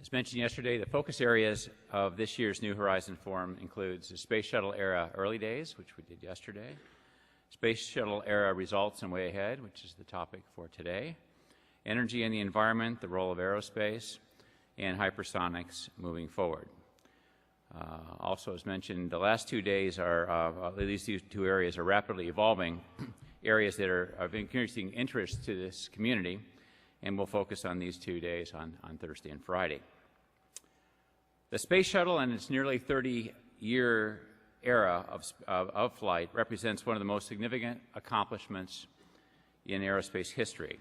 As mentioned yesterday, the focus areas of this year's New Horizons Forum includes the Space Shuttle Era early days, which we did yesterday, Space Shuttle Era results and way ahead, which is the topic for today, energy and the environment, the role of aerospace, and hypersonics moving forward. Also, as mentioned, the last 2 days are, these two areas are rapidly evolving, areas that are of increasing interest to this community, and we'll focus on these 2 days on Thursday and Friday. The Space Shuttle and its nearly 30-year era of flight represents one of the most significant accomplishments in aerospace history.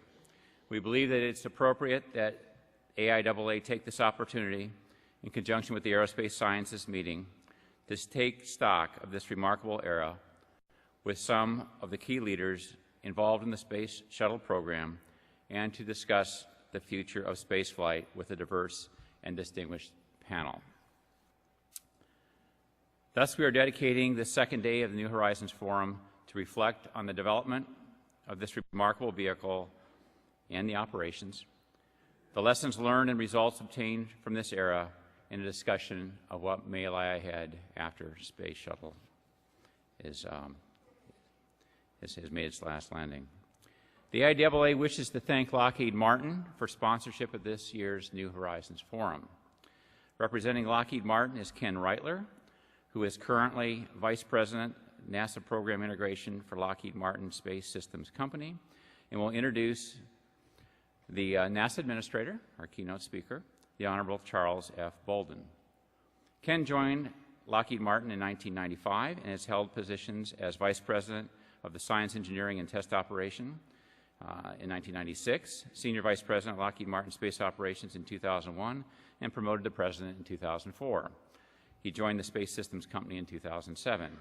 We believe that it's appropriate that AIAA take this opportunity in conjunction with the Aerospace Sciences Meeting to take stock of this remarkable era with some of the key leaders involved in the Space Shuttle program and to discuss the future of spaceflight with a diverse and distinguished panel. Thus, we are dedicating the second day of the New Horizons Forum to reflect on the development of this remarkable vehicle and the operations, the lessons learned and results obtained from this era, and a discussion of what may lie ahead after Space Shuttle has made its last landing. The AIAA wishes to thank Lockheed Martin for sponsorship of this year's New Horizons Forum. Representing Lockheed Martin is Ken Reitler, who is currently Vice President, NASA Program Integration for Lockheed Martin Space Systems Company, and will introduce the NASA Administrator, our keynote speaker, the Honorable Charles F. Bolden. Ken joined Lockheed Martin in 1995 and has held positions as Vice President of the Science, Engineering, and Test Operation in 1996, Senior Vice President of Lockheed Martin Space Operations in 2001, and promoted to President in 2004. He joined the Space Systems Company in 2007.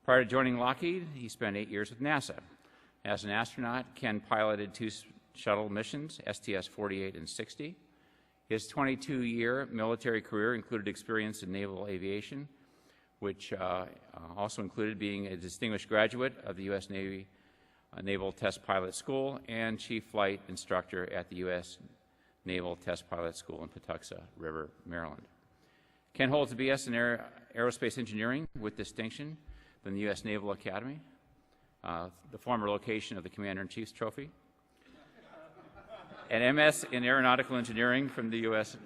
Prior to joining Lockheed, he spent 8 years with NASA. As an astronaut, Ken piloted 2 shuttle missions, STS-48 and 60. His 22-year military career included experience in naval aviation, which also included being a distinguished graduate of the U.S. Navy Naval Test Pilot School and chief flight instructor at the U.S. Naval Test Pilot School in Patuxent River, Maryland. Ken holds a BS in Aerospace Engineering with distinction from the U.S. Naval Academy, the former location of the Commander-in-Chief's Trophy, an MS in Aeronautical Engineering from the U.S.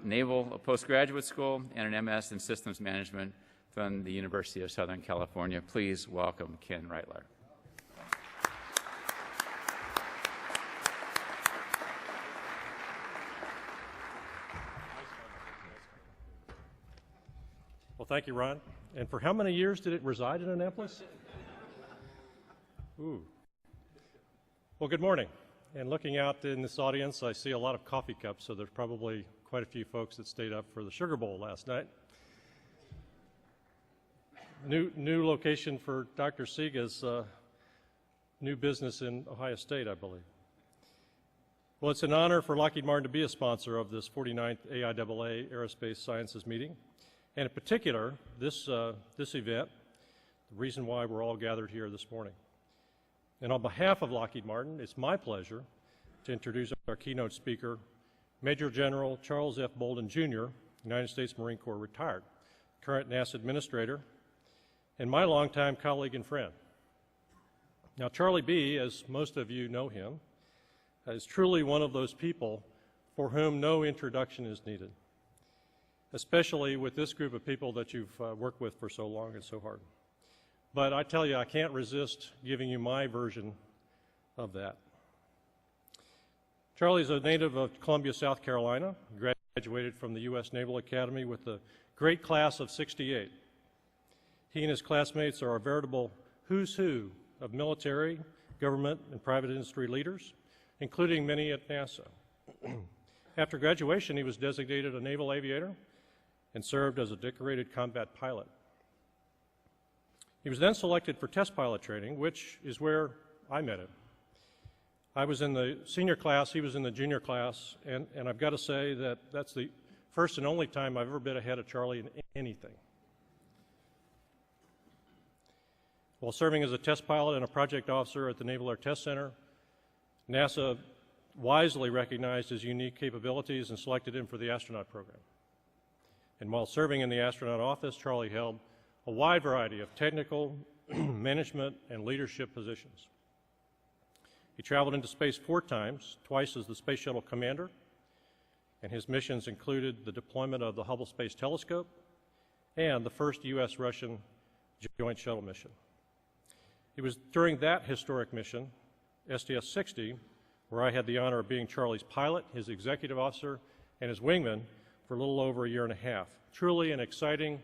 Naval Postgraduate School, and an MS in Systems Management from the University of Southern California. Please welcome Ken Reitler. Well, thank you, Ron. And for how many years did it reside in Annapolis? Ooh. Well, good morning. And looking out in this audience, I see a lot of coffee cups, so there's probably quite a few folks that stayed up for the Sugar Bowl last night. New location for Dr. Sega's new business in Ohio State, I believe. Well, it's an honor for Lockheed Martin to be a sponsor of this 49th AIAA Aerospace Sciences Meeting. And in particular, this event, the reason why we're all gathered here this morning. And on behalf of Lockheed Martin, it's my pleasure to introduce our keynote speaker, Major General Charles F. Bolden, Jr., United States Marine Corps retired, current NASA Administrator, and my longtime colleague and friend. Now, Charlie B., as most of you know him, is truly one of those people for whom no introduction is needed, especially with this group of people that you've worked with for so long and so hard. But I tell you, I can't resist giving you my version of that. Charlie's a native of Columbia, South Carolina, graduated from the U.S. Naval Academy with the great class of '68. He and his classmates are a veritable who's who of military, government, and private industry leaders, including many at NASA. After graduation, he was designated a naval aviator and served as a decorated combat pilot. He was then selected for test pilot training, which is where I met him. I was in the senior class, he was in the junior class, and I've got to say that that's the first and only time I've ever been ahead of Charlie in anything. While serving as a test pilot and a project officer at the Naval Air Test Center, NASA wisely recognized his unique capabilities and selected him for the astronaut program. And while serving in the astronaut office, Charlie held a wide variety of technical, management, and leadership positions. He traveled into space 4 times, twice as the Space Shuttle commander, and his missions included the deployment of the Hubble Space Telescope and the first U.S.-Russian joint shuttle mission. It was during that historic mission, STS-60, where I had the honor of being Charlie's pilot, his executive officer, and his wingman for a little over a year and a half. Truly an exciting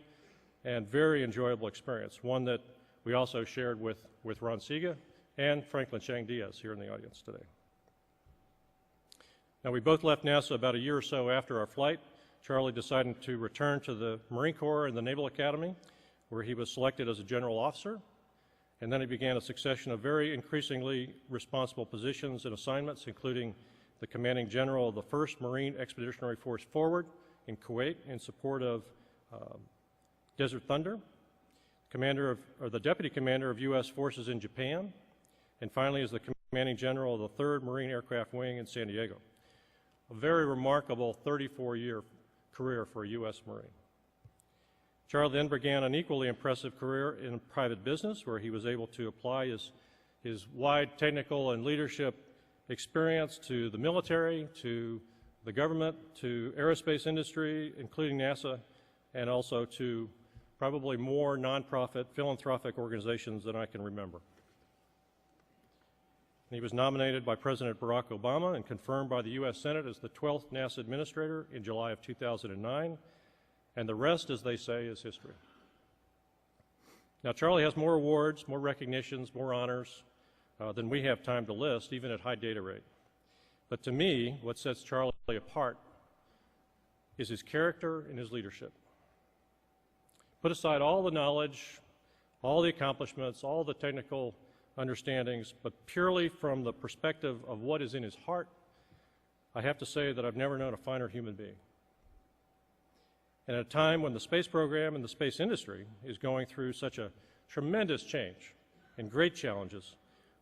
and very enjoyable experience, one that we also shared with Ron Siga and Franklin Chang Diaz here in the audience today. Now, we both left NASA about a year or so after our flight. Charlie decided to return to the Marine Corps and the Naval Academy, where he was selected as a general officer, and then he began a succession of very increasingly responsible positions and assignments, including the commanding general of the 1st Marine Expeditionary Force Forward in Kuwait in support of Desert Thunder, the deputy commander of U.S. forces in Japan, and finally as the commanding general of the 3rd Marine Aircraft Wing in San Diego. A very remarkable 34-year career for a U.S. Marine. Charlie then began an equally impressive career in private business, where he was able to apply his wide technical and leadership experience to the military, to the government, to aerospace industry, including NASA, and also to probably more nonprofit philanthropic organizations than I can remember. He was nominated by President Barack Obama and confirmed by the U.S. Senate as the 12th NASA Administrator in July of 2009, and the rest, as they say, is history. Now, Charlie has more awards, more recognitions, more honors than we have time to list, even at high data rate. But to me, what sets Charlie apart is his character and his leadership. Put aside all the knowledge, all the accomplishments, all the technical understandings, but purely from the perspective of what is in his heart, I have to say that I've never known a finer human being. And at a time when the space program and the space industry is going through such a tremendous change and great challenges,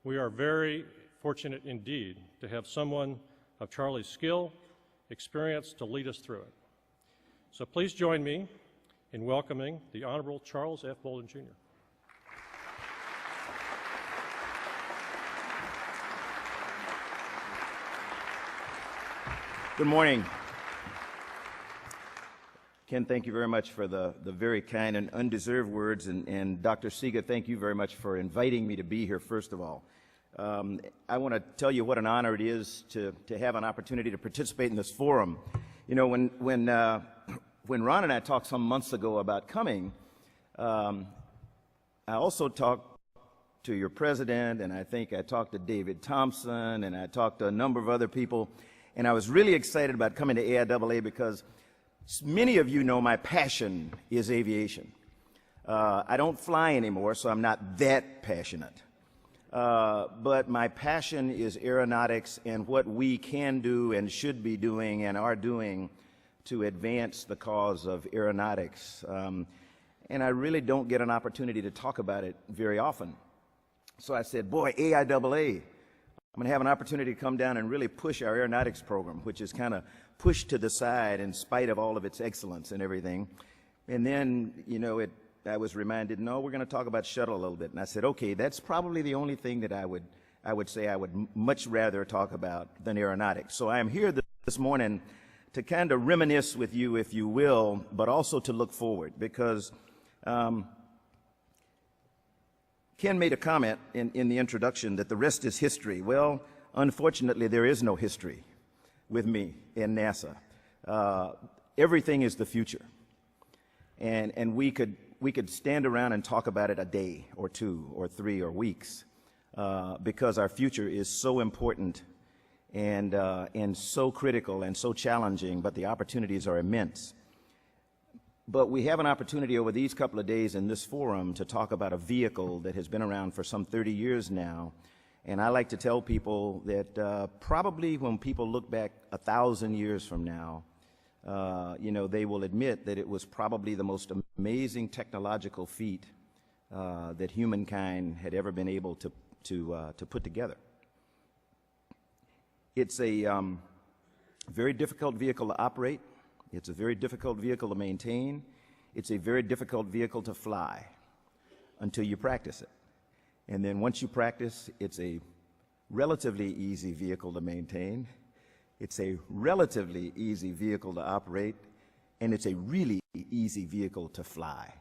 we are very fortunate indeed to have someone of Charlie's skill, experience to lead us through it. So please join me in welcoming the Honorable Charles F. Bolden, Jr. Good morning. Ken, thank you very much for the very kind and undeserved words, and Dr. Siga, thank you very much for inviting me to be here, first of all. I want to tell you what an honor it is to have an opportunity to participate in this forum. You know, when Ron and I talked some months ago about coming, I also talked to your president, and I think I talked to David Thompson, and I talked to a number of other people, and I was really excited about coming to AIAA because many of you know my passion is aviation. I don't fly anymore, so I'm not that passionate. But my passion is aeronautics and what we can do and should be doing and are doing to advance the cause of aeronautics. And I really don't get an opportunity to talk about it very often. So I said, boy, AIAA, I'm going to have an opportunity to come down and really push our aeronautics program, which is kind of pushed to the side in spite of all of its excellence and everything. And then, you know, I was reminded, no, we're going to talk about shuttle a little bit. And I said, okay, that's probably the only thing that I would say I would much rather talk about than aeronautics. So I am here this morning to kind of reminisce with you, if you will, but also to look forward, because Ken made a comment in the introduction that the rest is history. Well, unfortunately, there is no history with me in NASA. Everything is the future. And we could stand around and talk about it a day or 2 or 3 or weeks because our future is so important and so critical and so challenging, but the opportunities are immense. But we have an opportunity over these couple of days in this forum to talk about a vehicle that has been around for some 30 years now. And I like to tell people that probably when people look back 1,000 years from now, you know, they will admit that it was probably the most amazing technological feat that humankind had ever been able to put together. It's a very difficult vehicle to operate. It's a very difficult vehicle to maintain. It's a very difficult vehicle to fly until you practice it. And then once you practice, it's a relatively easy vehicle to maintain. It's a relatively easy vehicle to operate, and it's a really easy vehicle to fly.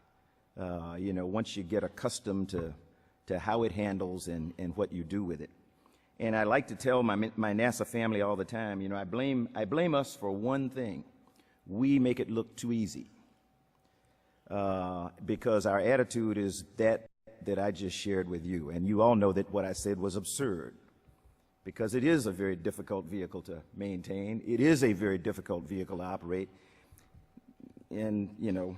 You know, once you get accustomed to how it handles and what you do with it. And I like to tell my NASA family all the time, you know, I blame us for one thing. We make it look too easy. Because our attitude is that I just shared with you. And you all know that what I said was absurd. Because it is a very difficult vehicle to maintain. It is a very difficult vehicle to operate. And, you know,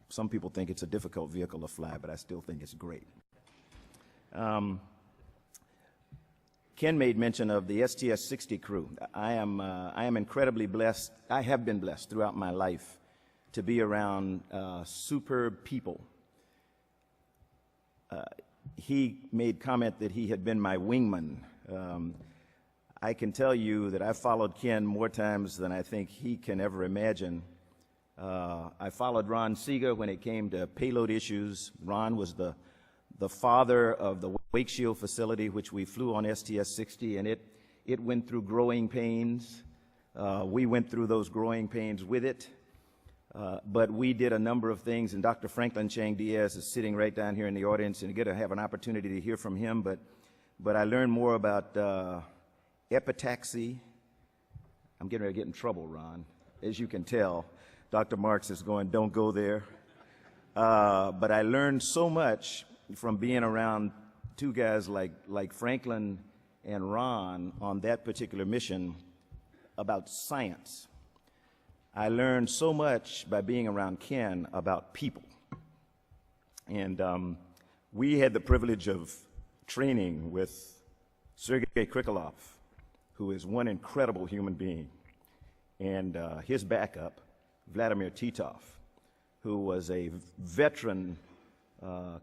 some people think it's a difficult vehicle to fly, but I still think it's great. Ken made mention of the STS-60 crew. I am incredibly blessed. I have been blessed throughout my life to be around superb people. He made comment that he had been my wingman. I can tell you that I followed Ken more times than I think he can ever imagine. I followed Ron Seeger when it came to payload issues. Ron was the father of the Wake Shield facility, which we flew on STS-60, and it went through growing pains. We went through those growing pains with it. But we did a number of things, and Dr. Franklin Chang Diaz is sitting right down here in the audience, and you get to have an opportunity to hear from him. But I learned more about epitaxy. I'm getting ready to get in trouble, Ron. As you can tell, Dr. Marks is going, don't go there. But I learned so much from being around two guys like Franklin and Ron on that particular mission about science. I learned so much by being around Ken about people. And we had the privilege of training with Sergei Krikalev, who is one incredible human being, and his backup, Vladimir Titov, who was a veteran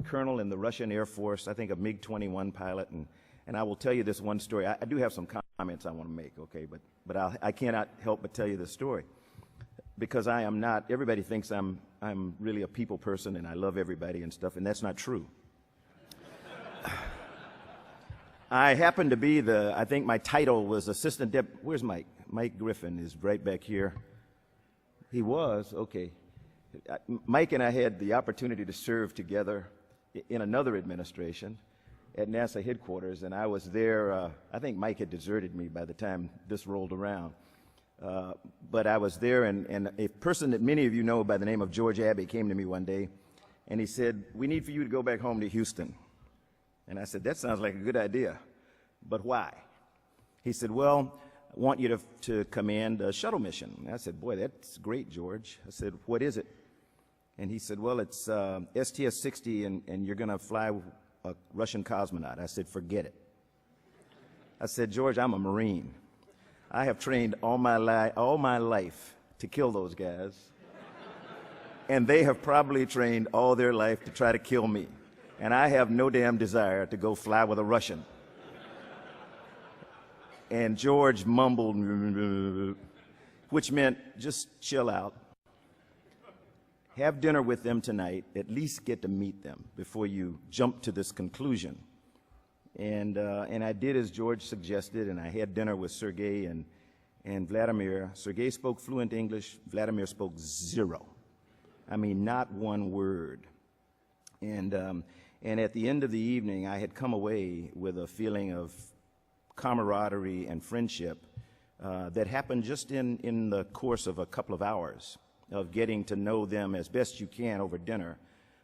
colonel in the Russian Air Force, I think a MiG-21 pilot. And I will tell you this one story. I do have some comments I want to make, okay, but I cannot help but tell you this story. Because I am not, everybody thinks I'm really a people person and I love everybody and stuff, and that's not true. I happen to be I think my title was assistant where's Mike? Mike Griffin is right back here. He was, okay. Mike and I had the opportunity to serve together in another administration at NASA headquarters, and I was there, I think Mike had deserted me by the time this rolled around. But I was there, and a person that many of you know by the name of George Abbey came to me one day, and he said, we need for you to go back home to Houston. And I said, that sounds like a good idea, but why? He said, well, I want you to command a shuttle mission. And I said, boy, that's great, George. I said, what is it? And he said, well, it's STS-60, and you're going to fly a Russian cosmonaut. I said, forget it. I said, George, I'm a Marine. I have trained all my life to kill those guys, and they have probably trained all their life to try to kill me, and I have no damn desire to go fly with a Russian. And George mumbled, which meant just chill out, have dinner with them tonight, at least get to meet them before you jump to this conclusion. And I did as George suggested, and I had dinner with Sergei and Vladimir. Sergei spoke fluent English. Vladimir spoke zero. I mean, not one word. And at the end of the evening, I had come away with a feeling of camaraderie and friendship that happened just in the course of a couple of hours of getting to know them as best you can over dinner,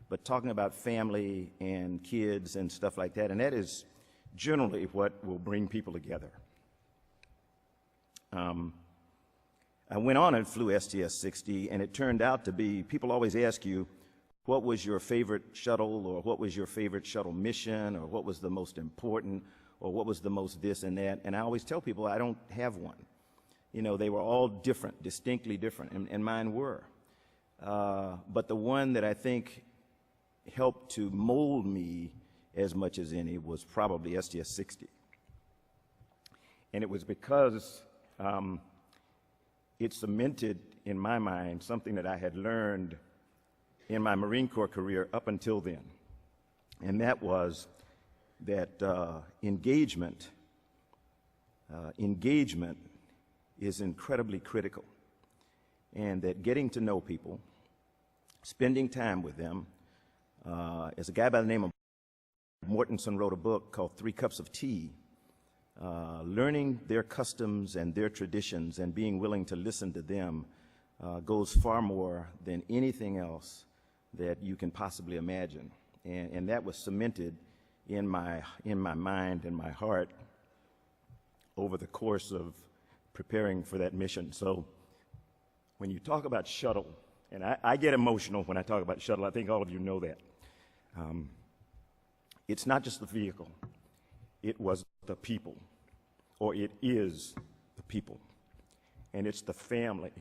but talking about family and kids and stuff like that. And that is generally what will bring people together. I went on and flew STS-60, and it turned out to be, people always ask you, what was your favorite shuttle, or what was your favorite shuttle mission, or what was the most important, or what was the most this and that, and I always tell people I don't have one. You know, they were all different, distinctly different, and mine were. But the one that I think helped to mold me as much as any was probably STS-60. And it was because it cemented in my mind something that I had learned in my Marine Corps career up until then. And that was that engagement is incredibly critical. And that getting to know people, spending time with them, as a guy by the name of Mortensen wrote a book called 3 Cups of Tea, learning their customs and their traditions and being willing to listen to them goes far more than anything else that you can possibly imagine. And that was cemented in my mind and my heart over the course of preparing for that mission. So when you talk about shuttle, and I get emotional when I talk about shuttle, I think all of you know that. It's not just the vehicle. It was the people, or it is the people, and it's the family.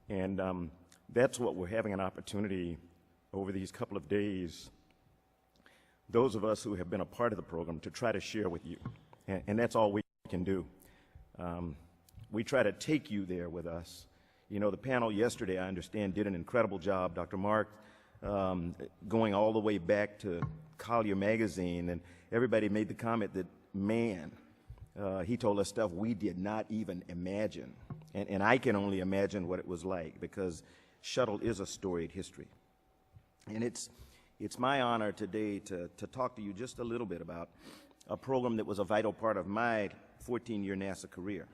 And that's what we're having an opportunity over these couple of days, those of us who have been a part of the program, to try to share with you. And that's all we can do. We try to take you there with us. You know, the panel yesterday, I understand, did an incredible job. Dr. Mark, going all the way back to Collier Magazine, and everybody made the comment that, man, he told us stuff we did not even imagine. And I can only imagine what it was like, because shuttle is a storied history. And it's my honor today to talk to you just a little bit about a program that was a vital part of my 14-year NASA career.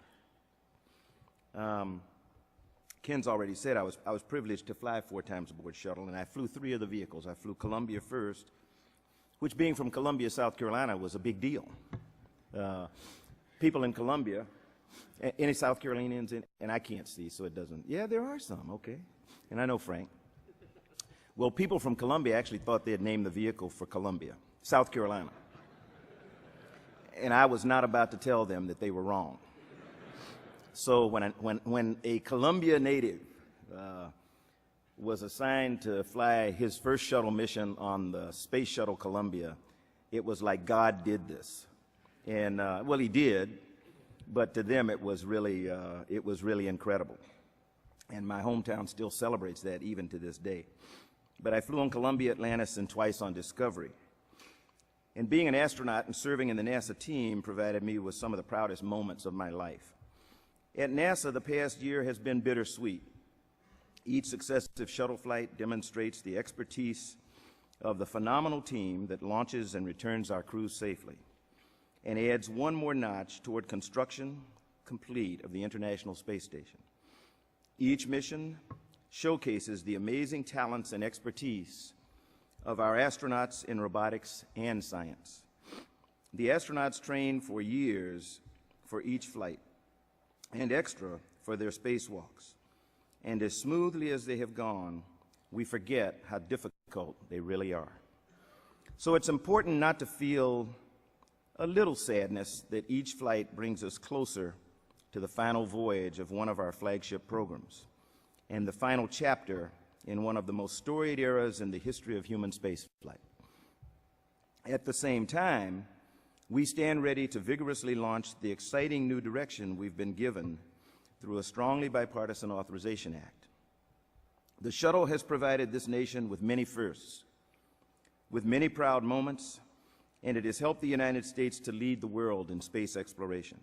Ken's already said I was privileged to fly 4 times aboard shuttle, and I flew 3 of the vehicles. I flew Columbia first, which, being from Columbia, South Carolina, was a big deal. People in Columbia, any South Carolinians, and I can't see, so it doesn't. Yeah, there are some, okay. And I know Frank. Well, people from Columbia actually thought they had named the vehicle for Columbia, South Carolina. And I was not about to tell them that they were wrong. So when a Columbia native was assigned to fly his first shuttle mission on the Space Shuttle Columbia, it was like God did this. And, well, he did, but to them it was really incredible. And my hometown still celebrates that even to this day. But I flew on Columbia, Atlantis, and twice on Discovery. And being an astronaut and serving in the NASA team provided me with some of the proudest moments of my life. At NASA, the past year has been bittersweet. Each successive shuttle flight demonstrates the expertise of the phenomenal team that launches and returns our crews safely, and adds one more notch toward construction complete of the International Space Station. Each mission showcases the amazing talents and expertise of our astronauts in robotics and science. The astronauts train for years for each flight, and extra for their spacewalks. And as smoothly as they have gone, we forget how difficult they really are. So it's important not to feel a little sadness that each flight brings us closer to the final voyage of one of our flagship programs, and the final chapter in one of the most storied eras in the history of human spaceflight. At the same time, we stand ready to vigorously launch the exciting new direction we've been given through a strongly bipartisan authorization act. The shuttle has provided this nation with many firsts, with many proud moments, and it has helped the United States to lead the world in space exploration.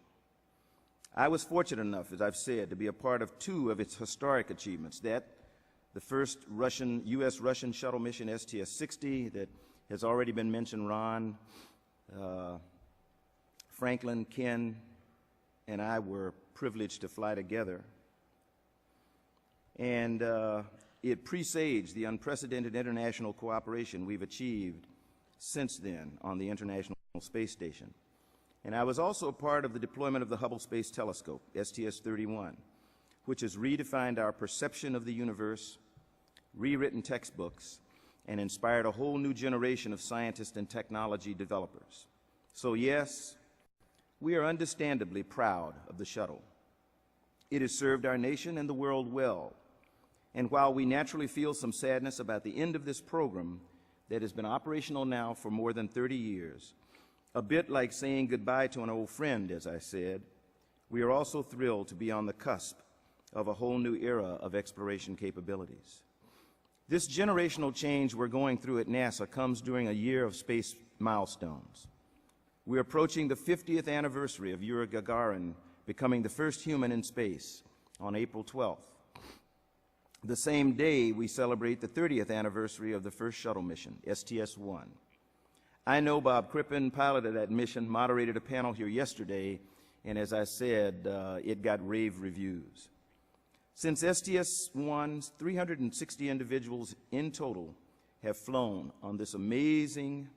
I was fortunate enough, as I've said, to be a part of 2 of its historic achievements. That, the first U.S.-Russian shuttle mission, STS-60, that has already been mentioned. Ron, Franklin, Ken, and I were privileged to fly together. And it presaged the unprecedented international cooperation we've achieved since then on the International Space Station. And I was also a part of the deployment of the Hubble Space Telescope, STS-31, which has redefined our perception of the universe, rewritten textbooks, and inspired a whole new generation of scientists and technology developers. So yes, we are understandably proud of the shuttle. It has served our nation and the world well. And while we naturally feel some sadness about the end of this program that has been operational now for more than 30 years, a bit like saying goodbye to an old friend, as I said, we are also thrilled to be on the cusp of a whole new era of exploration capabilities. This generational change we're going through at NASA comes during a year of space milestones. We're approaching the 50th anniversary of Yuri Gagarin becoming the first human in space on April 12th. The same day, we celebrate the 30th anniversary of the first shuttle mission, STS-1. I know Bob Crippen piloted that mission, moderated a panel here yesterday, and as I said, it got rave reviews. Since STS-1, 360 individuals in total have flown on this amazing,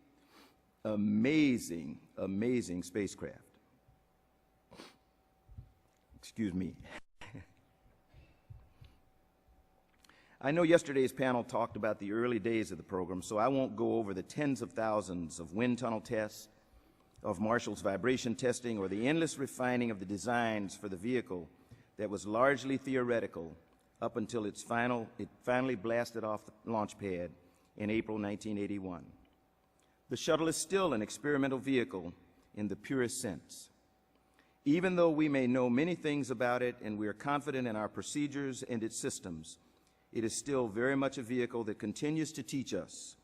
amazing, amazing spacecraft. Excuse me. I know yesterday's panel talked about the early days of the program, so I won't go over the tens of thousands of wind tunnel tests, of Marshall's vibration testing, or the endless refining of the designs for the vehicle that was largely theoretical up until it finally blasted off the launch pad in April 1981. The shuttle is still an experimental vehicle in the purest sense. Even though we may know many things about it and we are confident in our procedures and its systems, it is still very much a vehicle that continues to teach us,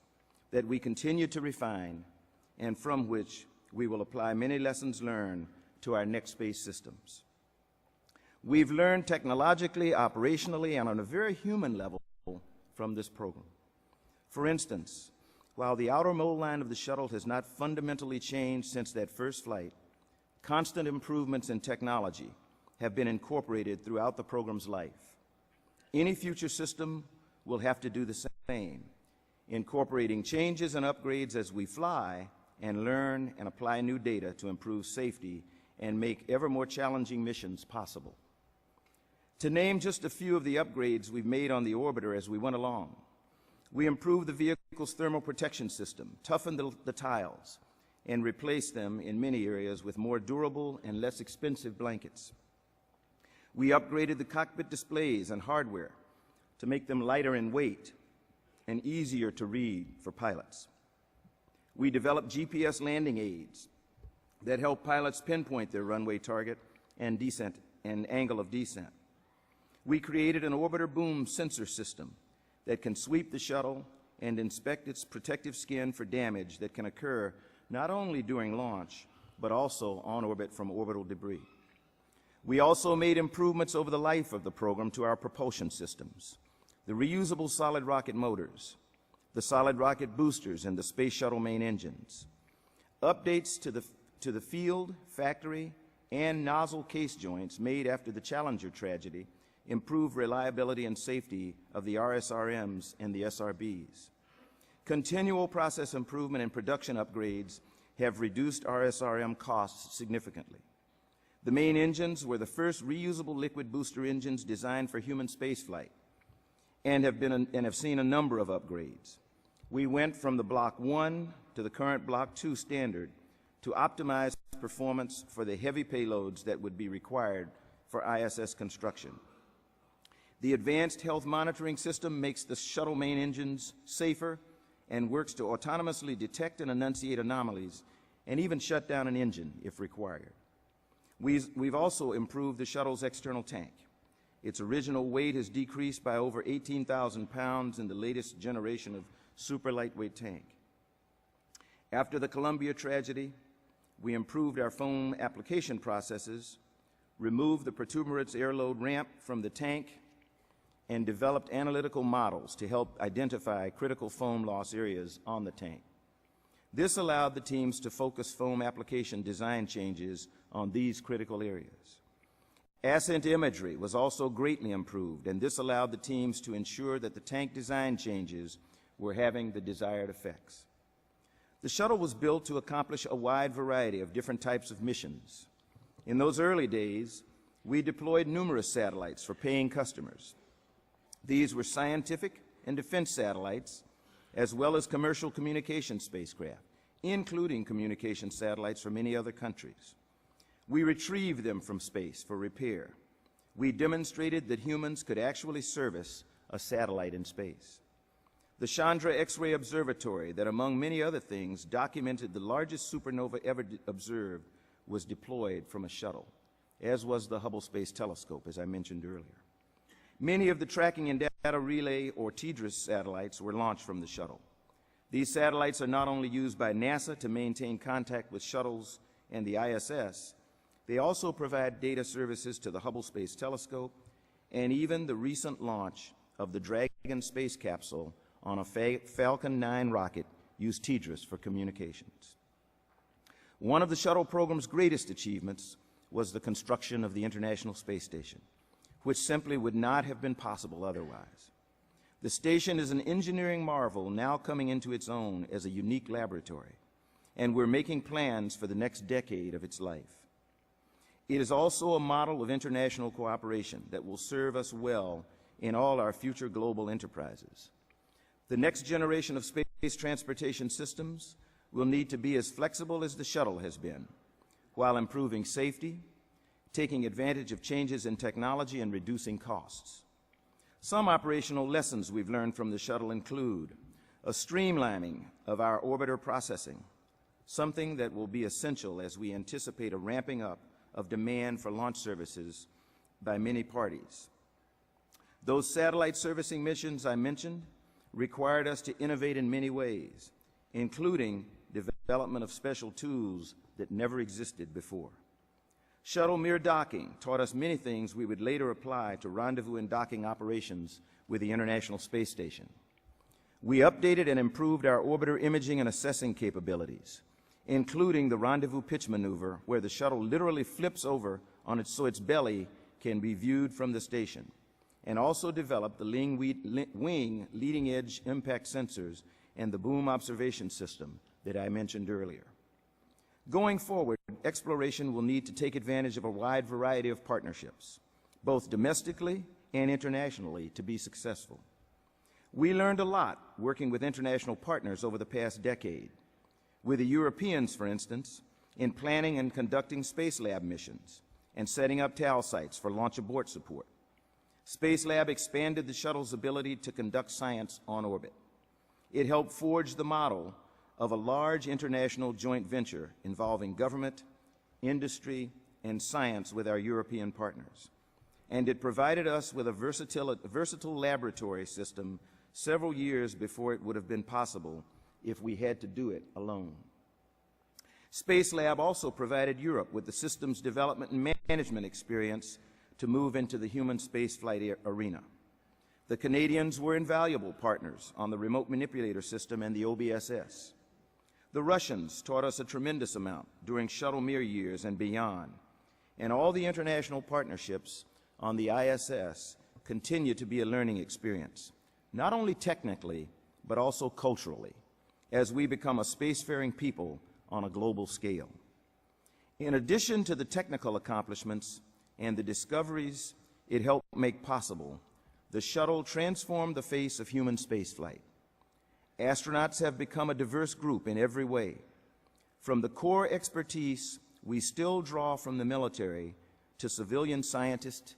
that we continue to refine, and from which we will apply many lessons learned to our next space systems. We've learned technologically, operationally, and on a very human level from this program. For instance, while the outer mold line of the shuttle has not fundamentally changed since that first flight, constant improvements in technology have been incorporated throughout the program's life. Any future system will have to do the same, incorporating changes and upgrades as we fly and learn and apply new data to improve safety and make ever more challenging missions possible. To name just a few of the upgrades we've made on the orbiter as we went along, we improved the vehicle's thermal protection system, toughened the tiles, and replaced them in many areas with more durable and less expensive blankets. We upgraded the cockpit displays and hardware to make them lighter in weight and easier to read for pilots. We developed GPS landing aids that help pilots pinpoint their runway target and descent and angle of descent. We created an orbiter boom sensor system that can sweep the shuttle and inspect its protective skin for damage that can occur not only during launch, but also on orbit from orbital debris. We also made improvements over the life of the program to our propulsion systems, the reusable solid rocket motors, the solid rocket boosters, and the Space Shuttle main engines. Updates to the field, factory, and nozzle case joints made after the Challenger tragedy improve reliability and safety of the RSRMs and the SRBs. Continual process improvement and production upgrades have reduced RSRM costs significantly. The main engines were the first reusable liquid booster engines designed for human spaceflight and have seen a number of upgrades. We went from the Block 1 to the current Block 2 standard to optimize performance for the heavy payloads that would be required for ISS construction. The advanced health monitoring system makes the shuttle main engines safer and works to autonomously detect and enunciate anomalies and even shut down an engine if required. We've also improved the shuttle's external tank. Its original weight has decreased by over 18,000 pounds in the latest generation of super lightweight tank. After the Columbia tragedy, we improved our foam application processes, removed the protuberance airload ramp from the tank, and developed analytical models to help identify critical foam loss areas on the tank. This allowed the teams to focus foam application design changes on these critical areas. Ascent imagery was also greatly improved, and this allowed the teams to ensure that the tank design changes were having the desired effects. The shuttle was built to accomplish a wide variety of different types of missions. In those early days, we deployed numerous satellites for paying customers. These were scientific and defense satellites, as well as commercial communication spacecraft, including communication satellites from many other countries. We retrieved them from space for repair. We demonstrated that humans could actually service a satellite in space. The Chandra X-ray Observatory, that among many other things documented the largest supernova ever observed, was deployed from a shuttle. as was the Hubble Space Telescope, as I mentioned earlier. Many of the tracking and data relay, or TDRS satellites, were launched from the shuttle. These satellites are not only used by NASA to maintain contact with shuttles and the ISS, they also provide data services to the Hubble Space Telescope, and even the recent launch of the Dragon space capsule on a Falcon 9 rocket used TDRS for communications. One of the shuttle program's greatest achievements was the construction of the International Space Station, which simply would not have been possible otherwise. The station is an engineering marvel now coming into its own as a unique laboratory, and we're making plans for the next decade of its life. It is also a model of international cooperation that will serve us well in all our future global enterprises. The next generation of space transportation systems will need to be as flexible as the shuttle has been, while improving safety, taking advantage of changes in technology, and reducing costs. Some operational lessons we've learned from the shuttle include a streamlining of our orbiter processing, something that will be essential as we anticipate a ramping up of demand for launch services by many parties. Those satellite servicing missions I mentioned required us to innovate in many ways, including development of special tools that never existed before. Shuttle mere docking taught us many things we would later apply to rendezvous and docking operations with the International Space Station. We updated and improved our orbiter imaging and assessing capabilities, including the rendezvous pitch maneuver, where the shuttle literally flips over on it so its belly can be viewed from the station, and also developed the wing leading-edge impact sensors and the boom observation system that I mentioned earlier. Going forward, exploration will need to take advantage of a wide variety of partnerships, both domestically and internationally, to be successful. We learned a lot working with international partners over the past decade, with the Europeans, for instance, in planning and conducting Space Lab missions and setting up TAL sites for launch abort support. Space Lab expanded the shuttle's ability to conduct science on orbit. It helped forge the model of a large international joint venture involving government, industry, and science with our European partners. And it provided us with a versatile laboratory system several years before it would have been possible if we had to do it alone. Space Lab also provided Europe with the systems development and management experience to move into the human spaceflight arena. The Canadians were invaluable partners on the remote manipulator system and the OBSS. The Russians taught us a tremendous amount during shuttle Mir years and beyond, and all the international partnerships on the ISS continue to be a learning experience, not only technically, but also culturally, as we become a spacefaring people on a global scale. In addition to the technical accomplishments and the discoveries it helped make possible, the shuttle transformed the face of human spaceflight. Astronauts have become a diverse group in every way. From the core expertise we still draw from the military to civilian scientists,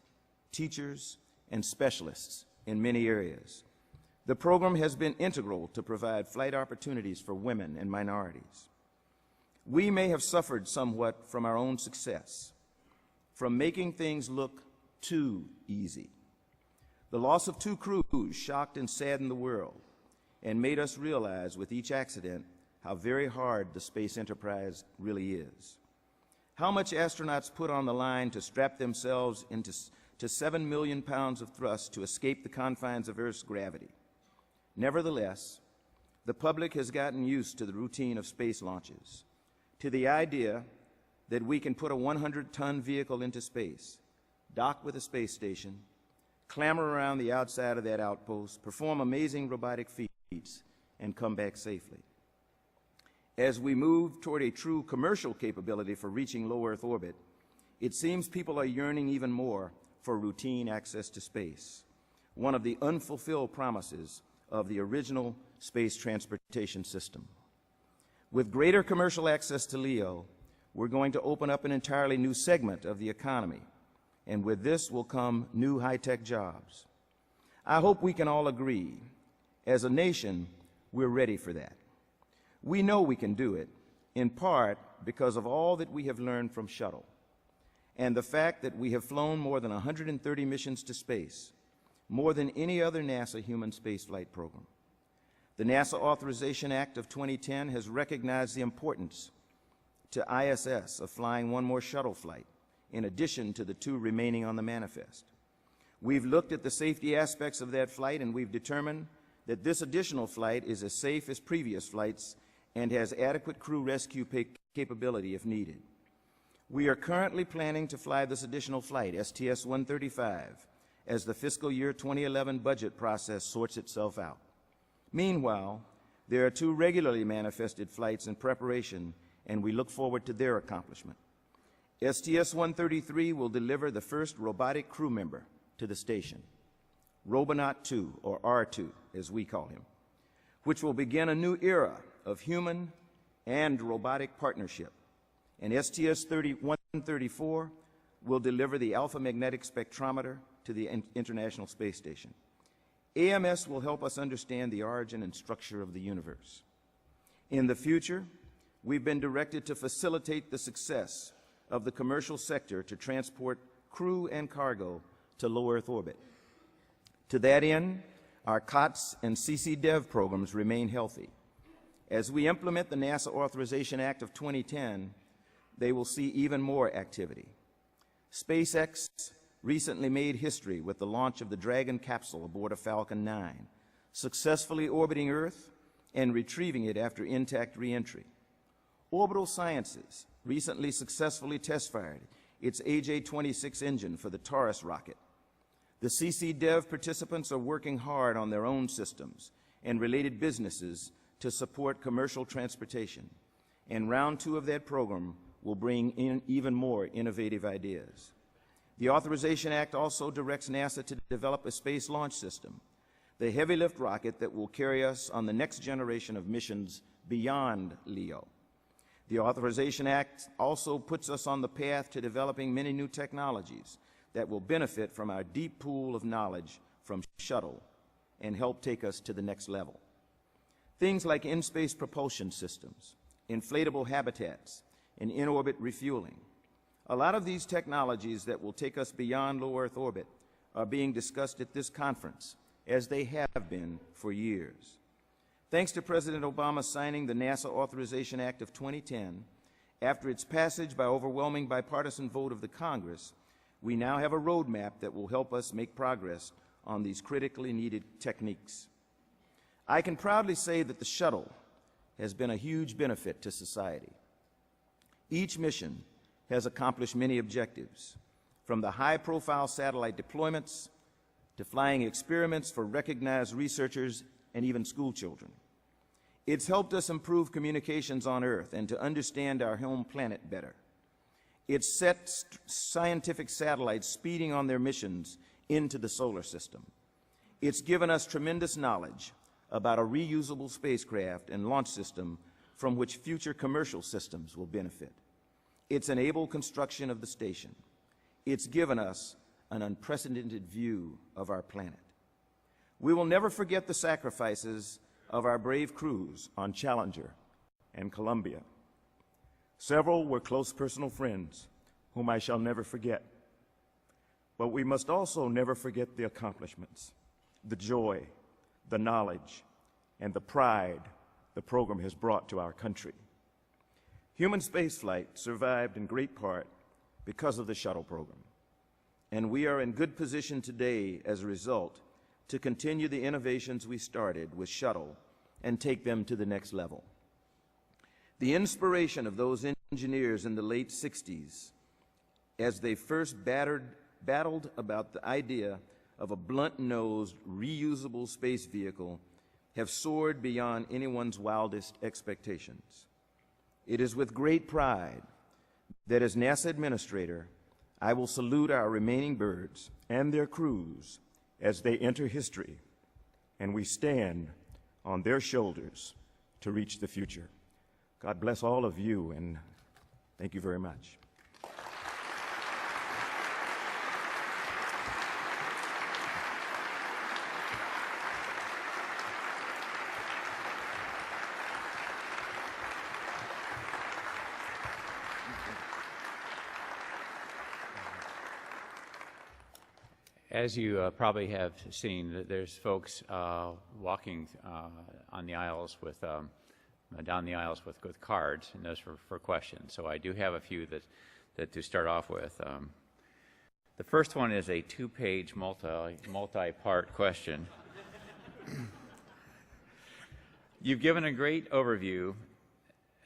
teachers, and specialists in many areas. The program has been integral to provide flight opportunities for women and minorities. We may have suffered somewhat from our own success, from making things look too easy. The loss of 2 crews shocked and saddened the world and made us realize with each accident how very hard the space enterprise really is. How much astronauts put on the line to strap themselves to 7 million pounds of thrust to escape the confines of Earth's gravity. Nevertheless, the public has gotten used to the routine of space launches, to the idea that we can put a 100-ton vehicle into space, dock with a space station, clamber around the outside of that outpost, perform amazing robotic feats, and come back safely. As we move toward a true commercial capability for reaching low Earth orbit, it seems people are yearning even more for routine access to space, one of the unfulfilled promises of the original space transportation system. With greater commercial access to LEO, we're going to open up an entirely new segment of the economy, and with this will come new high-tech jobs. I hope we can all agree, as a nation, we're ready for that. We know we can do it, in part because of all that we have learned from Shuttle. and the fact that we have flown more than 130 missions to space, more than any other NASA human spaceflight program. The NASA Authorization Act of 2010 has recognized the importance to ISS of flying one more shuttle flight, in addition to the 2 remaining on the manifest. We've looked at the safety aspects of that flight, and we've determined that this additional flight is as safe as previous flights and has adequate crew rescue capability if needed. We are currently planning to fly this additional flight, STS-135, as the fiscal year 2011 budget process sorts itself out. Meanwhile, there are 2 regularly manifested flights in preparation, and we look forward to their accomplishment. STS-133 will deliver the first robotic crew member to the station, Robonaut 2, or R2, as we call him, which will begin a new era of human and robotic partnership. And STS-134 will deliver the alpha magnetic spectrometer to the International Space Station. AMS will help us understand the origin and structure of the universe. In the future, we've been directed to facilitate the success of the commercial sector to transport crew and cargo to low Earth orbit. To that end, our COTS and CCDEV programs remain healthy. As we implement the NASA Authorization Act of 2010, they will see even more activity. SpaceX recently made history with the launch of the Dragon capsule aboard a Falcon 9, successfully orbiting Earth and retrieving it after intact re-entry. Orbital Sciences recently successfully test-fired its AJ-26 engine for the Taurus rocket. The CCDEV participants are working hard on their own systems and related businesses to support commercial transportation, and round 2 of that program will bring in even more innovative ideas. The Authorization Act also directs NASA to develop a space launch system, the heavy lift rocket that will carry us on the next generation of missions beyond LEO. The Authorization Act also puts us on the path to developing many new technologies that will benefit from our deep pool of knowledge from Shuttle and help take us to the next level. Things like in-space propulsion systems, inflatable habitats, and in-orbit refueling. A lot of these technologies that will take us beyond low Earth orbit are being discussed at this conference, as they have been for years. Thanks to President Obama signing the NASA Authorization Act of 2010, after its passage by overwhelming bipartisan vote of the Congress, we now have a roadmap that will help us make progress on these critically needed techniques. I can proudly say that the shuttle has been a huge benefit to society. Each mission has accomplished many objectives, from the high-profile satellite deployments to flying experiments for recognized researchers and even school children. It's helped us improve communications on Earth and to understand our home planet better. It's set scientific satellites speeding on their missions into the solar system. It's given us tremendous knowledge about a reusable spacecraft and launch system from which future commercial systems will benefit. It's enabled construction of the station. It's given us an unprecedented view of our planet. We will never forget the sacrifices of our brave crews on Challenger and Columbia. Several were close personal friends whom I shall never forget. But we must also never forget the accomplishments, the joy, the knowledge, and the pride the program has brought to our country. Human spaceflight survived in great part because of the shuttle program, and we are in good position today as a result to continue the innovations we started with shuttle and take them to the next level. The inspiration of those engineers in the late 60s, as they first battled about the idea of a blunt-nosed, reusable space vehicle, have soared beyond anyone's wildest expectations. It is with great pride that as NASA Administrator, I will salute our remaining birds and their crews as they enter history, and we stand on their shoulders to reach the future. God bless all of you, and thank you very much. As you probably have seen, there's folks walking on the aisles with down the aisles with cards, and those for questions. So I do have a few that to start off with. The first one is a two-page multi-part question. You've given a great overview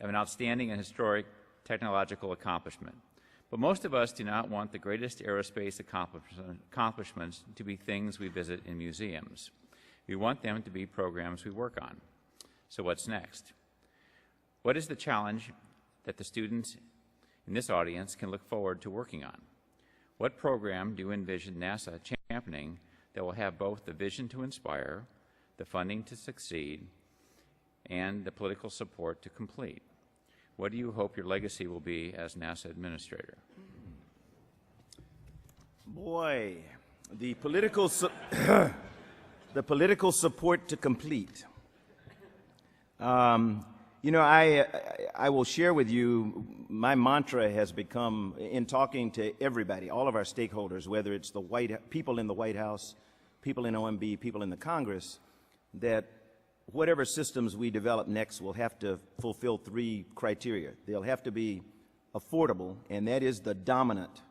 of an outstanding and historic technological accomplishment. But most of us do not want the greatest aerospace accomplishments to be things we visit in museums. We want them to be programs we work on. So what's next? What is the challenge that the students in this audience can look forward to working on? What program do you envision NASA championing that will have both the vision to inspire, the funding to succeed, and the political support to complete? What do you hope your legacy will be as NASA administrator? Boy, the political support to complete. You know, I will share with you, my mantra has become, in talking to everybody, all of our stakeholders, whether it's the people in the White House, people in OMB, people in the Congress, that whatever systems we develop next will have to fulfill three criteria. They'll have to be affordable, and that is the dominant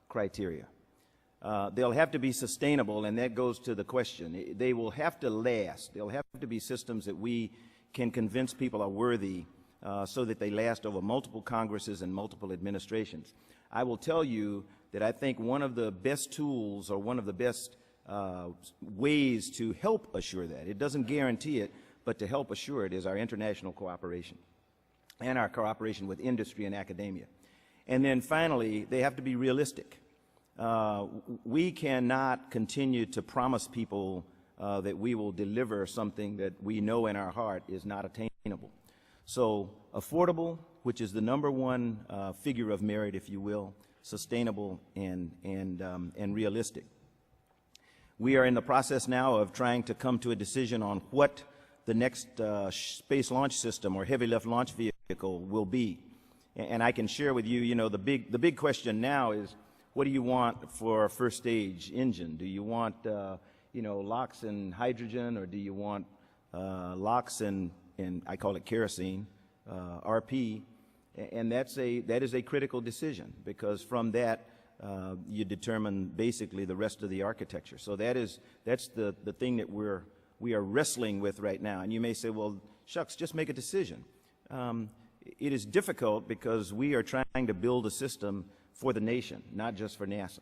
criteria. They'll have to be sustainable, and that goes to the question. They will have to last. They'll have to be systems that we can convince people are worthy so that they last over multiple Congresses and multiple administrations. I will tell you that I think one of the best tools or one of the best ways to help assure that, it doesn't guarantee it, but to help assure it, is our international cooperation and our cooperation with industry and academia. And then finally, they have to be realistic. We cannot continue to promise people that we will deliver something that we know in our heart is not attainable. So affordable, which is the number one figure of merit, if you will, sustainable and realistic. We are in the process now of trying to come to a decision on what the next space launch system or heavy lift launch vehicle will be. And I can share with you, you know, the big question now is, what do you want for a first stage engine? Do you want, you know, LOX and hydrogen, or do you want LOX and I call it kerosene, RP? And that is a critical decision, because from that you determine basically the rest of the architecture. So that's the thing that we are wrestling with right now. And you may say, well, shucks, just make a decision. It is difficult because we are trying to build a system for the nation, not just for NASA.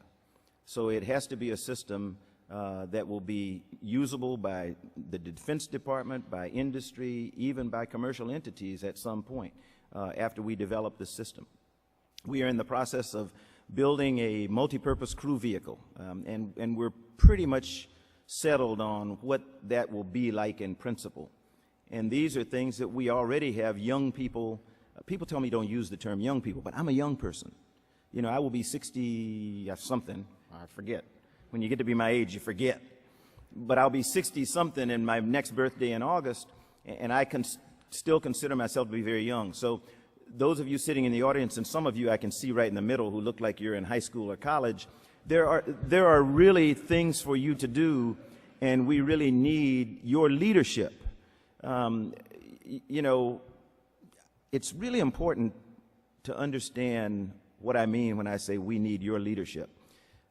So it has to be a system that will be usable by the Defense Department, by industry, even by commercial entities at some point after we develop this system. We are in the process of building a multi-purpose crew vehicle, and we're pretty much settled on what that will be like in principle. And these are things that we already have young people. People tell me don't use the term young people, but I'm a young person. You know, I will be 60-something, I forget. When you get to be my age, you forget. But I'll be 60-something in my next birthday in August, and I can still consider myself to be very young. So those of you sitting in the audience, and some of you I can see right in the middle who look like you're in high school or college, there are really things for you to do, and we really need your leadership. You know, it's really important to understand what I mean when I say we need your leadership.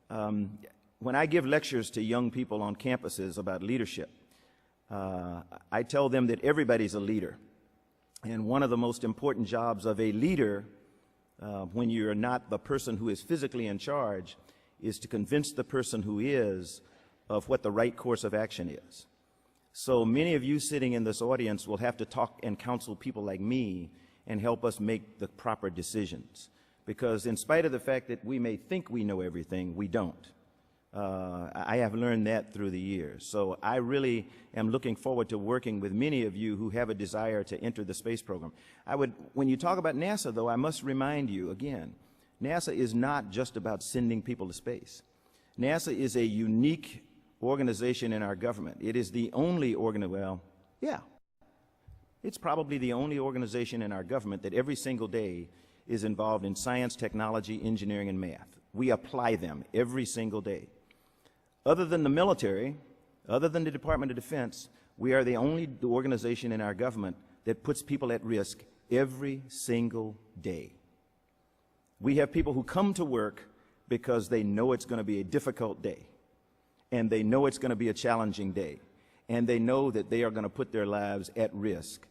When I give lectures to young people on campuses about leadership, I tell them that everybody's a leader. And one of the most important jobs of a leader, when you're not the person who is physically in charge, is to convince the person who is of what the right course of action is. So many of you sitting in this audience will have to talk and counsel people like me and help us make the proper decisions. Because in spite of the fact that we may think we know everything, we don't. I have learned that through the years. So I really am looking forward to working with many of you who have a desire to enter the space program. When you talk about NASA, though, I must remind you again, NASA is not just about sending people to space. NASA is a unique organization in our government. It is the only it's probably the only organization in our government that every single day is involved in science, technology, engineering, and math. We apply them every single day. Other than the military, other than the Department of Defense, we are the only organization in our government that puts people at risk every single day. We have people who come to work because they know it's going to be a difficult day, and they know it's going to be a challenging day, and they know that they are going to put their lives at risk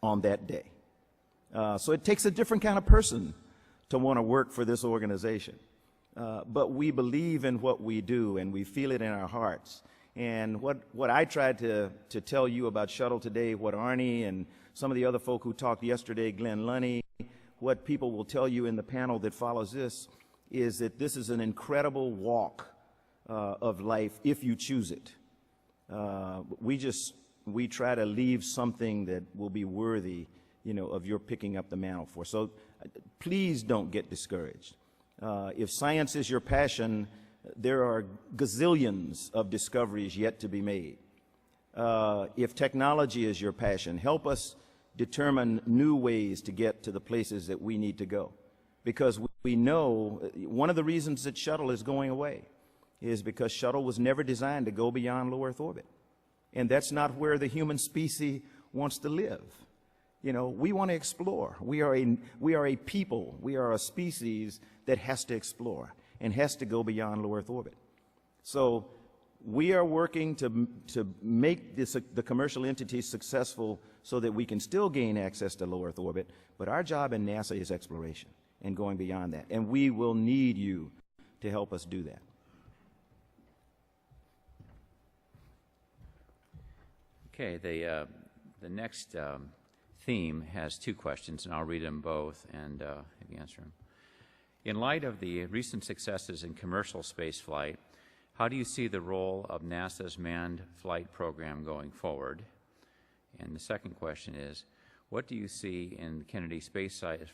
on that day. So it takes a different kind of person to want to work for this organization. But we believe in what we do, and we feel it in our hearts. And what I tried to tell you about Shuttle today, what Arnie and some of the other folk who talked yesterday, Glenn Lunny, what people will tell you in the panel that follows this, is that this is an incredible walk of life if you choose it. We try to leave something that will be worthy, of your picking up the mantle for. So please don't get discouraged. If science is your passion, there are gazillions of discoveries yet to be made. If technology is your passion, help us determine new ways to get to the places that we need to go. Because we know one of the reasons that Shuttle is going away is because Shuttle was never designed to go beyond low Earth orbit. And that's not where the human species wants to live. We want to explore. We are a people. We are a species that has to explore and has to go beyond low Earth orbit. So we are working to make the commercial entities successful so that we can still gain access to low Earth orbit, but our job in NASA is exploration and going beyond that, and we will need you to help us do that. Okay, the next theme has two questions, and I'll read them both and have you answer them. In light of the recent successes in commercial spaceflight, how do you see the role of NASA's manned flight program going forward? And the second question is, what do you see in Kennedy Space Center's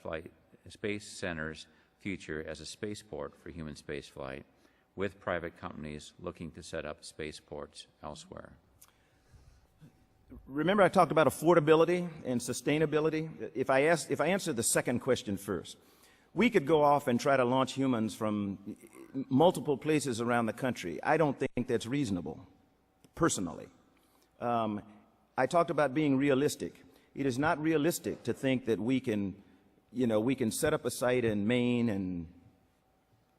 future as a spaceport for human spaceflight, with private companies looking to set up spaceports elsewhere? Remember I talked about affordability and sustainability? If I answer the second question first, we could go off and try to launch humans from multiple places around the country. I don't think that's reasonable, personally. I talked about being realistic. It is not realistic to think that we can set up a site in Maine and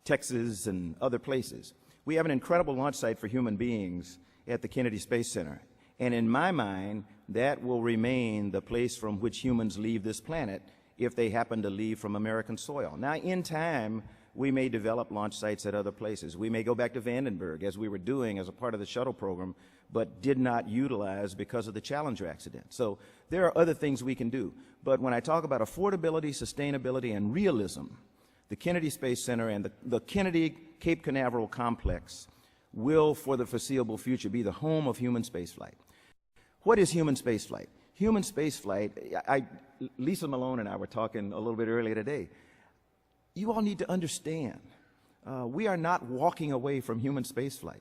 Texas and other places. We have an incredible launch site for human beings at the Kennedy Space Center. And in my mind, that will remain the place from which humans leave this planet if they happen to leave from American soil. Now, in time, we may develop launch sites at other places. We may go back to Vandenberg, as we were doing as a part of the shuttle program, but did not utilize because of the Challenger accident. So there are other things we can do. But when I talk about affordability, sustainability, and realism, the Kennedy Space Center and the Kennedy Cape Canaveral complex will, for the foreseeable future, be the home of human spaceflight. What is human spaceflight? Human spaceflight, Lisa Malone and I were talking a little bit earlier today. You all need to understand, we are not walking away from human spaceflight.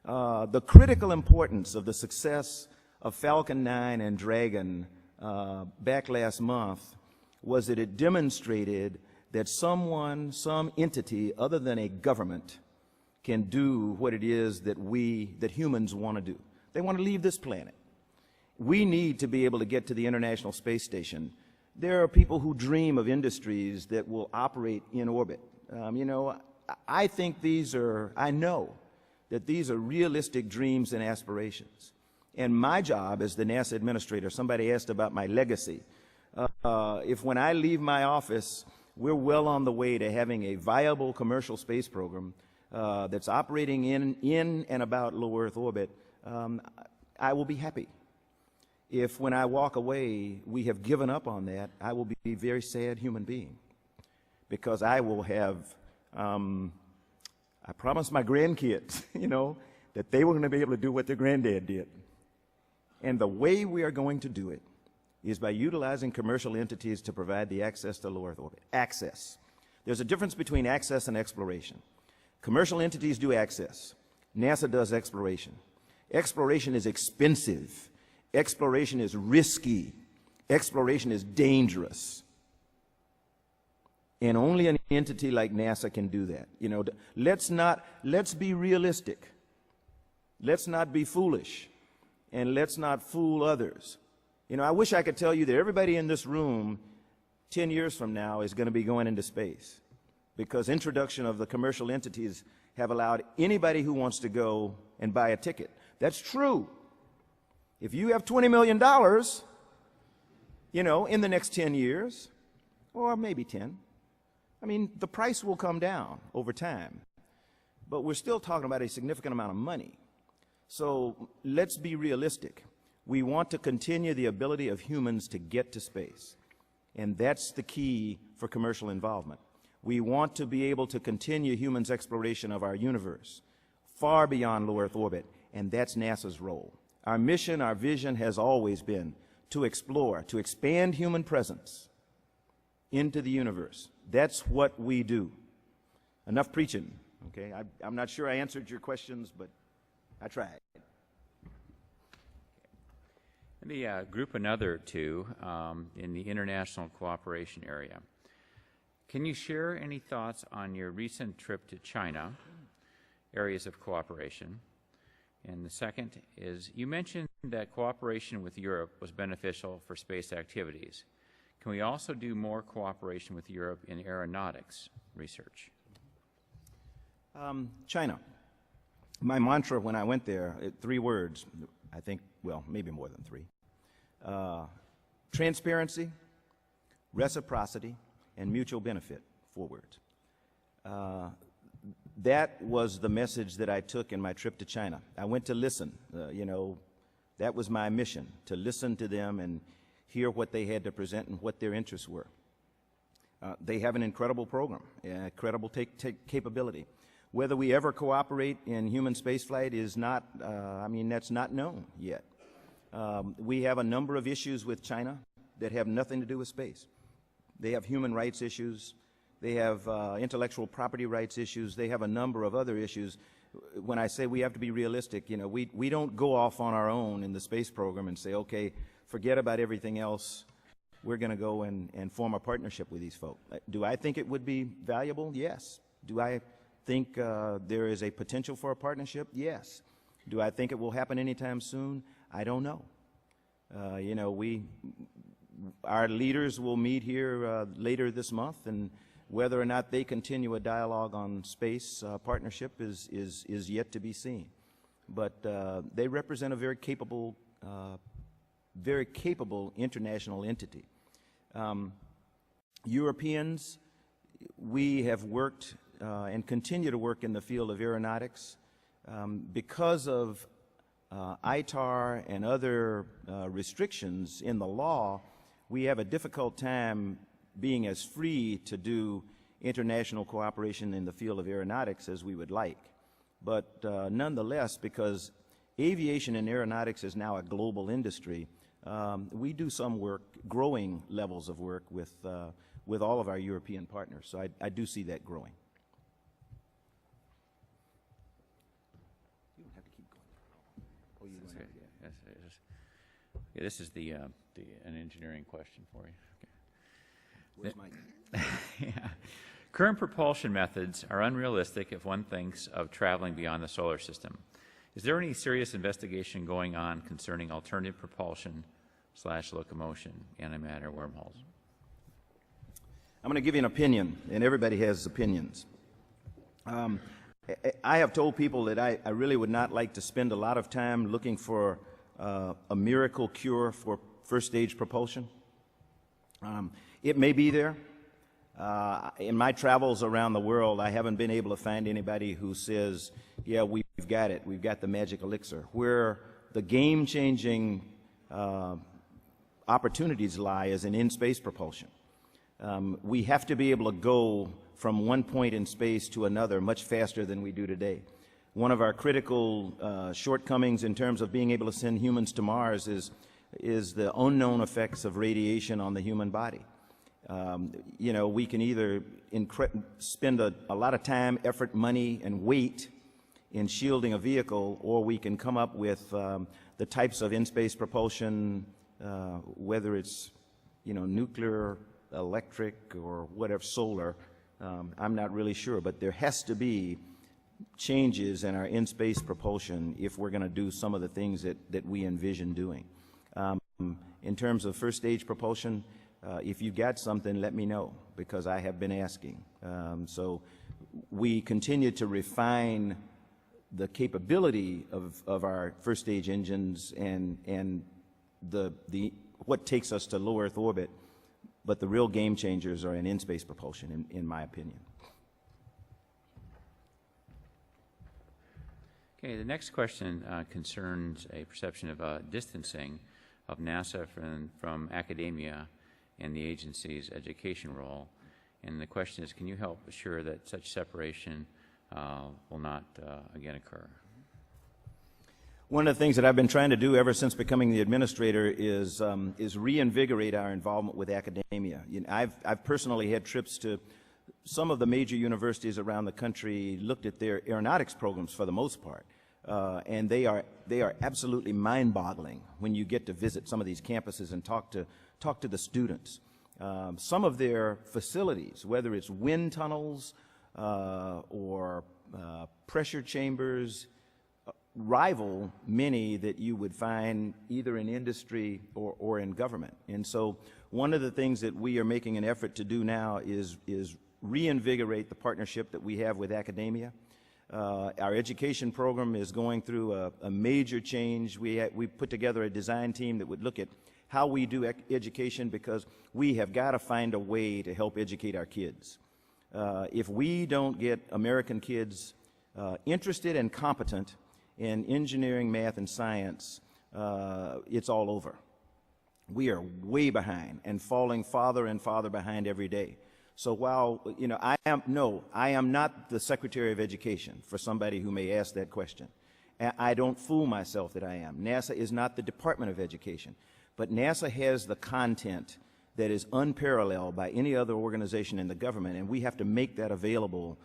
The critical importance of the success of Falcon 9 and Dragon back last month was that it demonstrated that some entity other than a government can do what it is that humans want to do. They want to leave this planet. We need to be able to get to the International Space Station. There are people who dream of industries that will operate in orbit. I think I know that these are realistic dreams and aspirations. And my job as the NASA administrator, somebody asked about my legacy. If when I leave my office, we're well on the way to having a viable commercial space program that's operating in and about low Earth orbit, I will be happy. If when I walk away, we have given up on that, I will be a very sad human being, because I will have, I promised my grandkids, that they were going to be able to do what their granddad did. And the way we are going to do it is by utilizing commercial entities to provide the access to low Earth orbit. Access. There's a difference between access and exploration. Commercial entities do access. NASA does exploration. Exploration is expensive. Exploration is risky. Exploration is dangerous. And only an entity like NASA can do that. Let's be realistic. Let's not be foolish, and let's not fool others. You know, I wish I could tell you that everybody in this room 10 years from now is going to be going into space, because introduction of the commercial entities have allowed anybody who wants to go and buy a ticket. That's true. If you have $20 million, you know, in the next 10 years, or maybe 10, I mean, the price will come down over time. But we're still talking about a significant amount of money. So let's be realistic. We want to continue the ability of humans to get to space. And that's the key for commercial involvement. We want to be able to continue humans' exploration of our universe far beyond low Earth orbit, and that's NASA's role. Our mission, our vision has always been to explore, to expand human presence into the universe. That's what we do. Enough preaching, okay? I'm not sure I answered your questions, but I tried. Let me group another two in the international cooperation area. Can you share any thoughts on your recent trip to China, areas of cooperation? And the second is, you mentioned that cooperation with Europe was beneficial for space activities. Can we also do more cooperation with Europe in aeronautics research? China. My mantra when I went there, 3 words, I think, well, maybe more than 3. Transparency, reciprocity, and mutual benefit, 4 words. That was the message that I took in my trip to China. I went to listen. You know, that was my mission, to listen to them and hear what they had to present and what their interests were. They have an incredible program, incredible capability. Whether we ever cooperate in human spaceflight is not, I mean, that's not known yet. We have a number of issues with China that have nothing to do with space. They have human rights issues. They have intellectual property rights issues. They have a number of other issues. When I say we have to be realistic, you know, we don't go off on our own in the space program and say, okay, forget about everything else. We're going to go and form a partnership with these folks. Do I think it would be valuable? Yes. Do I think there is a potential for a partnership? Yes. Do I think it will happen anytime soon? I don't know. You know, our leaders will meet here later this month, and whether or not they continue a dialogue on space partnership is yet to be seen. But they represent a very capable international entity. Europeans, we have worked and continue to work in the field of aeronautics. Because of ITAR and other restrictions in the law, we have a difficult time being as free to do international cooperation in the field of aeronautics as we would like. But nonetheless, because aviation and aeronautics is now a global industry, we do some work, growing levels of work with all of our European partners. So I do see that growing. You don't have to keep going. Oh, you want to? Yeah, this is an engineering question for you. Where's Mike? Yeah. Current propulsion methods are unrealistic if one thinks of traveling beyond the solar system. Is there any serious investigation going on concerning alternative propulsion / locomotion, antimatter wormholes? I'm going to give you an opinion, and everybody has opinions. I have told people that I really would not like to spend a lot of time looking for a miracle cure for first-stage propulsion. It may be there. In my travels around the world, I haven't been able to find anybody who says, yeah, we've got it. We've got the magic elixir. Where the game-changing opportunities lie is in in-space propulsion. We have to be able to go from one point in space to another much faster than we do today. One of our critical shortcomings in terms of being able to send humans to Mars is the unknown effects of radiation on the human body. You know, we can either spend a lot of time, effort, money, and weight in shielding a vehicle, or we can come up with the types of in-space propulsion, whether it's, you know, nuclear, electric, or whatever, solar. I'm not really sure, but there has to be changes in our in-space propulsion if we're going to do some of the things that we envision doing. In terms of first stage propulsion, if you've got something, let me know, because I have been asking. So we continue to refine the capability of our first stage engines and what takes us to low Earth orbit, but the real game changers are in in-space propulsion, in my opinion. Okay, the next question concerns a perception of distancing of NASA from academia and the agency's education role. And the question is, can you help assure that such separation will not again occur? One of the things that I've been trying to do ever since becoming the administrator is reinvigorate our involvement with academia. You know, I've personally had trips to some of the major universities around the country, looked at their aeronautics programs for the most part, and they are absolutely mind-boggling when you get to visit some of these campuses and talk to the students. Some of their facilities, whether it's wind tunnels or pressure chambers, rival many that you would find either in industry or in government. And so one of the things that we are making an effort to do now is reinvigorate the partnership that we have with academia. Our education program is going through a major change. We put together a design team that would look at how we do education, because we have got to find a way to help educate our kids. If we don't get American kids interested and competent in engineering, math, and science, it's all over. We are way behind and falling farther and farther behind every day. So while, you know, I am not the Secretary of Education, for somebody who may ask that question. I don't fool myself that I am. NASA is not the Department of Education, but NASA has the content that is unparalleled by any other organization in the government, and we have to make that available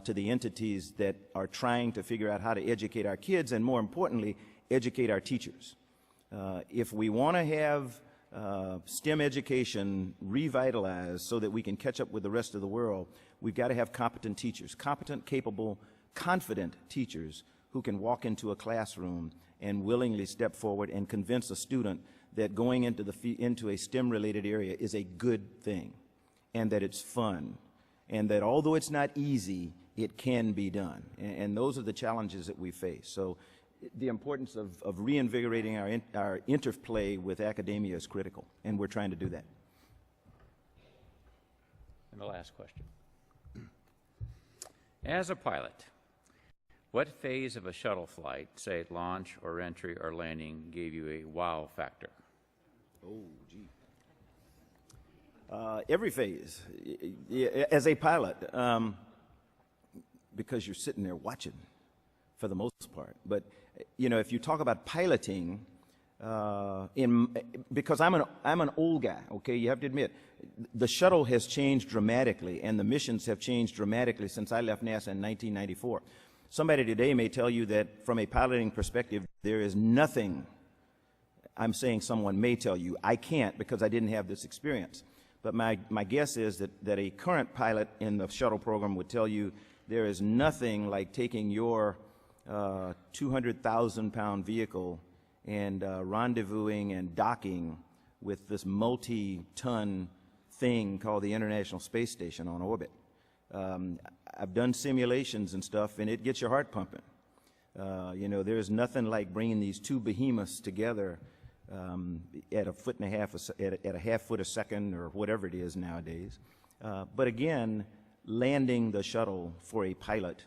to the entities that are trying to figure out how to educate our kids, and more importantly, educate our teachers. If we want to have STEM education revitalized so that we can catch up with the rest of the world, we've got to have competent teachers, competent, capable, confident teachers who can walk into a classroom and willingly step forward and convince a student that going into a STEM-related area is a good thing, and that it's fun, and that although it's not easy, it can be done. And those are the challenges that we face. So the importance of reinvigorating our interplay with academia is critical, and we're trying to do that. And the last question. As a pilot, what phase of a shuttle flight, say at launch or entry or landing, gave you a wow factor? Oh, gee. Every phase. As a pilot, because you're sitting there watching for the most part. But, you know, if you talk about piloting, because I'm an old guy, okay, you have to admit, the shuttle has changed dramatically, and the missions have changed dramatically since I left NASA in 1994. Somebody today may tell you that from a piloting perspective, there is nothing. I'm saying someone may tell you. I can't, because I didn't have this experience. But my guess is that a current pilot in the shuttle program would tell you there is nothing like taking your 200,000-pound vehicle and rendezvousing and docking with this multi-ton thing called the International Space Station on orbit. I've done simulations and stuff, and it gets your heart pumping. You know, there's nothing like bringing these two behemoths together at a foot and a half, at a half foot a second, or whatever it is nowadays. But again, landing the shuttle for a pilot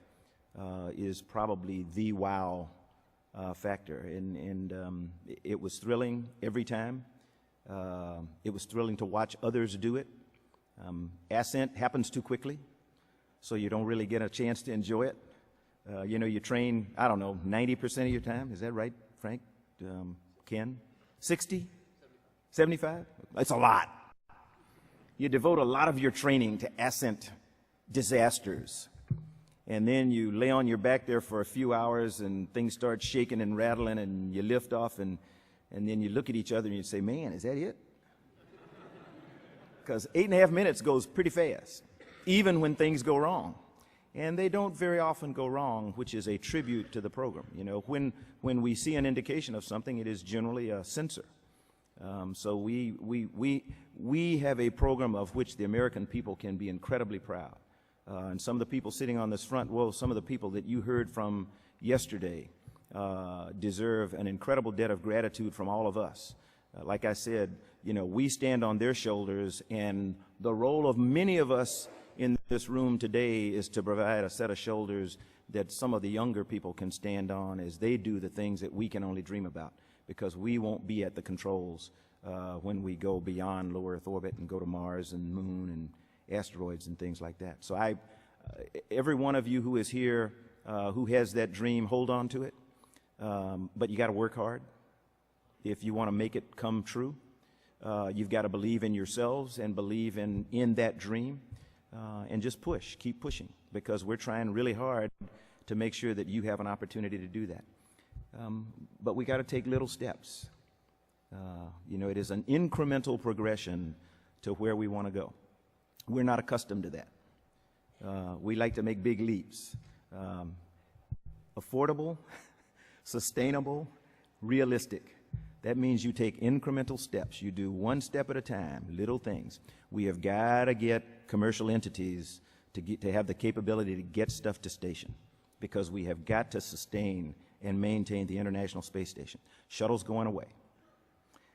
is probably the wow factor, and it was thrilling every time. It was thrilling to watch others do it. Ascent happens too quickly, so you don't really get a chance to enjoy it. You know, you train, I don't know, 90% of your time. Is that right, Frank? Ken? 60? 75? That's a lot. You devote a lot of your training to ascent disasters. And then you lay on your back there for a few hours, and things start shaking and rattling, and you lift off, and then you look at each other and you say, man, is that it? Because 8.5 minutes goes pretty fast, even when things go wrong. And they don't very often go wrong, which is a tribute to the program. You know, when we see an indication of something, it is generally a sensor. So we have a program of which the American people can be incredibly proud. And some of the people sitting on this front row, some of the people that you heard from yesterday, deserve an incredible debt of gratitude from all of us. Like I said, you know, we stand on their shoulders, and the role of many of us in this room today is to provide a set of shoulders that some of the younger people can stand on as they do the things that we can only dream about, because we won't be at the controls when we go beyond low Earth orbit and go to Mars and Moon and asteroids and things like that. So every one of you who is here who has that dream, hold on to it. But you got to work hard if you want to make it come true. You've got to believe in yourselves and believe in that dream, and just push, keep pushing, because we're trying really hard to make sure that you have an opportunity to do that. But we got to take little steps. You know, it is an incremental progression to where we want to go. We're not accustomed to that. We like to make big leaps. Affordable, sustainable, realistic. That means you take incremental steps. You do one step at a time, little things. We have got to get commercial entities to have the capability to get stuff to station, because we have got to sustain and maintain the International Space Station. Shuttle's going away.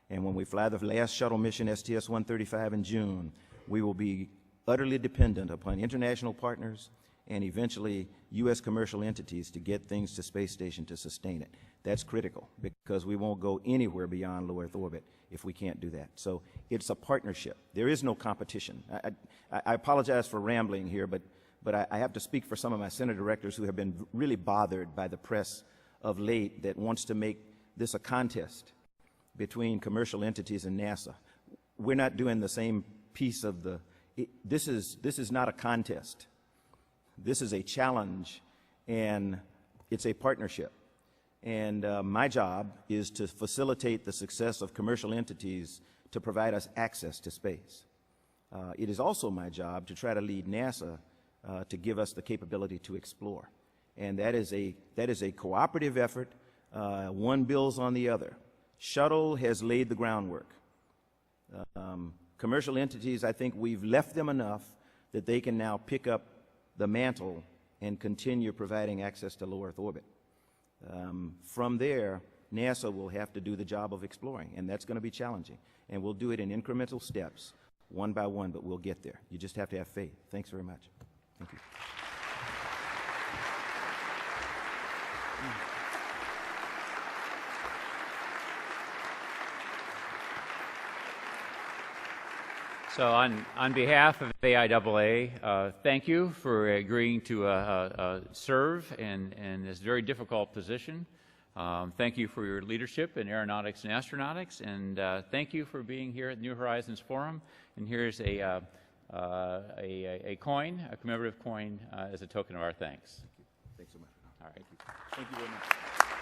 And when we fly the last shuttle mission, STS-135, in June, we will be utterly dependent upon international partners and eventually U.S. commercial entities to get things to space station to sustain it. That's critical, because we won't go anywhere beyond low Earth orbit if we can't do that. So it's a partnership. There is no competition. I apologize for rambling here, but I have to speak for some of my Senate directors who have been really bothered by the press of late that wants to make this a contest between commercial entities and NASA. We're not doing the same piece of the... This is not a contest. This is a challenge, and it's a partnership. And my job is to facilitate the success of commercial entities to provide us access to space. It is also my job to try to lead NASA to give us the capability to explore. And that is a cooperative effort. One builds on the other. Shuttle has laid the groundwork. Commercial entities, I think we've left them enough that they can now pick up the mantle and continue providing access to low Earth orbit. From there, NASA will have to do the job of exploring, and that's going to be challenging. And we'll do it in incremental steps, one by one, but we'll get there. You just have to have faith. Thanks very much. Thank you. So on behalf of AIAA, thank you for agreeing to serve in this very difficult position. Thank you for your leadership in aeronautics and astronautics, and thank you for being here at New Horizons Forum. And here's a coin, a commemorative coin, as a token of our thanks. Thanks so much. All right. Thank you very much.